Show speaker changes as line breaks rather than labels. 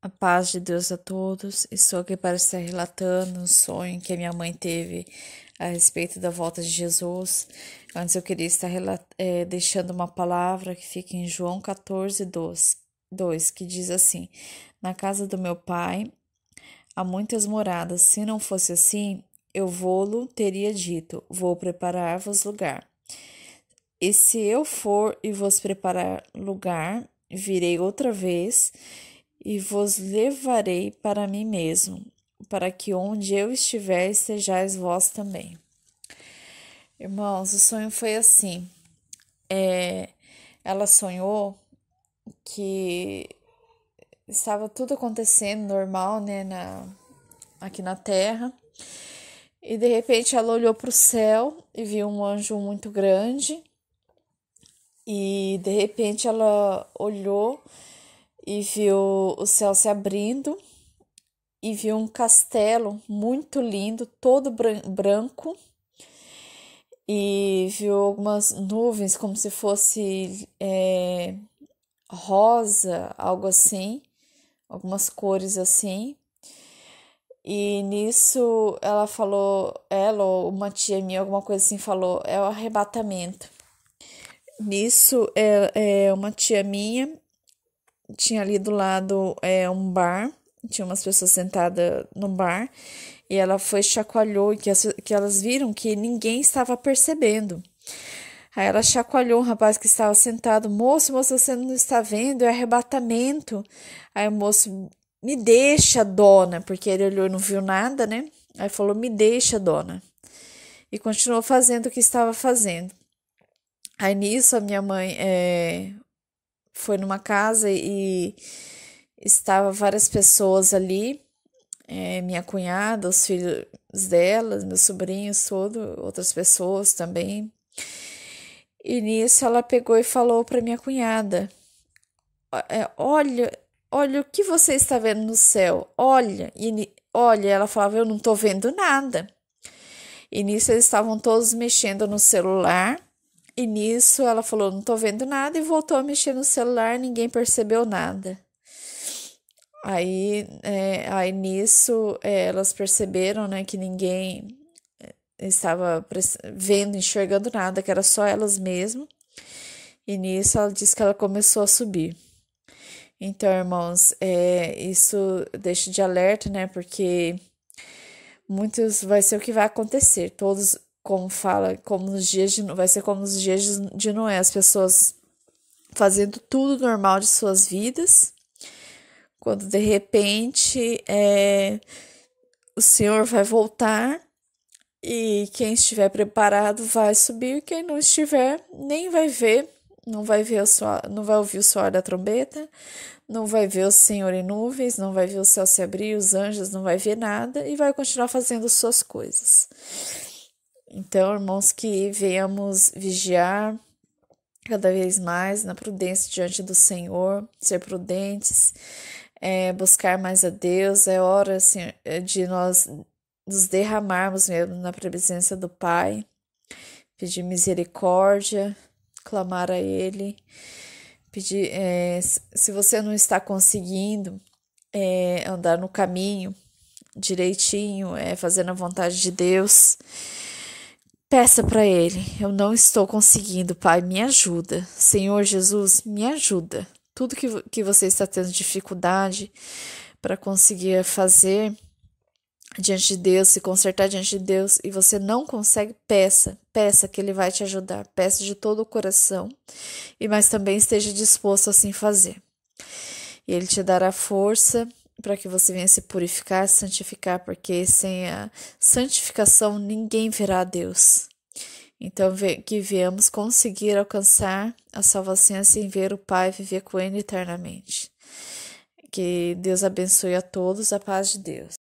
A paz de Deus a todos. Estou aqui para estar relatando um sonho que a minha mãe teve a respeito da volta de Jesus. Antes eu queria estar deixando uma palavra que fica em João 14, 2, que diz assim: Na casa do meu pai há muitas moradas. Se não fosse assim, eu vou-lo teria dito: Vou preparar-vos lugar. E se eu for e vos preparar lugar, virei outra vez e vos levarei para mim mesmo, para que onde eu estiver estejais vós também. Irmãos, o sonho foi assim. Ela sonhou que estava tudo acontecendo normal, né, aqui na Terra. E de repente ela olhou para o céu e viu um anjo muito grande. E de repente ela olhou e viu o céu se abrindo e viu um castelo muito lindo, todo branco, e viu algumas nuvens como se fosse rosa, algo assim, algumas cores assim. E nisso ela falou, ela ou uma tia minha, alguma coisa assim, falou, é o arrebatamento. Nisso, uma tia minha tinha ali do lado um bar, tinha umas pessoas sentadas no bar, e ela foi chacoalhou, e que elas viram que ninguém estava percebendo. Aí ela chacoalhou um rapaz que estava sentado: Moço, você não está vendo? É arrebatamento. Aí o moço: Me deixa, dona, porque ele olhou e não viu nada, né? Aí falou: Me deixa, dona. E continuou fazendo o que estava fazendo. Aí nisso a minha mãe foi numa casa e estava várias pessoas ali, minha cunhada, os filhos delas, meus sobrinhos, outras pessoas também. E nisso ela pegou e falou para minha cunhada: Olha, olha o que você está vendo no céu, olha. Olha, ela falava: Eu não estou vendo nada. E nisso eles estavam todos mexendo no celular. E nisso ela falou: Não tô vendo nada, e voltou a mexer no celular, ninguém percebeu nada. Aí nisso elas perceberam, né, que ninguém estava vendo, enxergando nada, que era só elas mesmas. E nisso ela disse que ela começou a subir. Então, irmãos, isso deixa de alerta, né, porque muitos vai ser o que vai acontecer. Todos, como fala, como nos dias vai ser como nos dias de Noé, as pessoas fazendo tudo normal de suas vidas, quando de repente o Senhor vai voltar e quem estiver preparado vai subir, quem não estiver nem vai ver, não vai ver não vai ouvir o soar da trombeta, não vai ver o Senhor em nuvens, não vai ver o céu se abrir, os anjos, não vai ver nada e vai continuar fazendo suas coisas. Então, irmãos, que venhamos vigiar cada vez mais na prudência diante do Senhor, ser prudentes, buscar mais a Deus. É hora assim, de nós nos derramarmos mesmo na presença do Pai, pedir misericórdia, clamar a Ele, pedir, se você não está conseguindo andar no caminho direitinho, fazendo a vontade de Deus, peça para Ele: Eu não estou conseguindo, Pai, me ajuda. Senhor Jesus, me ajuda. Tudo que você está tendo dificuldade para conseguir fazer diante de Deus, se consertar diante de Deus, e você não consegue, peça que Ele vai te ajudar. Peça de todo o coração, mas também esteja disposto a assim fazer. E Ele te dará força para que você venha se purificar, santificar, porque sem a santificação ninguém verá a Deus. Então, que viemos conseguir alcançar a salvação, assim ver o Pai, viver com Ele eternamente. Que Deus abençoe a todos, a paz de Deus.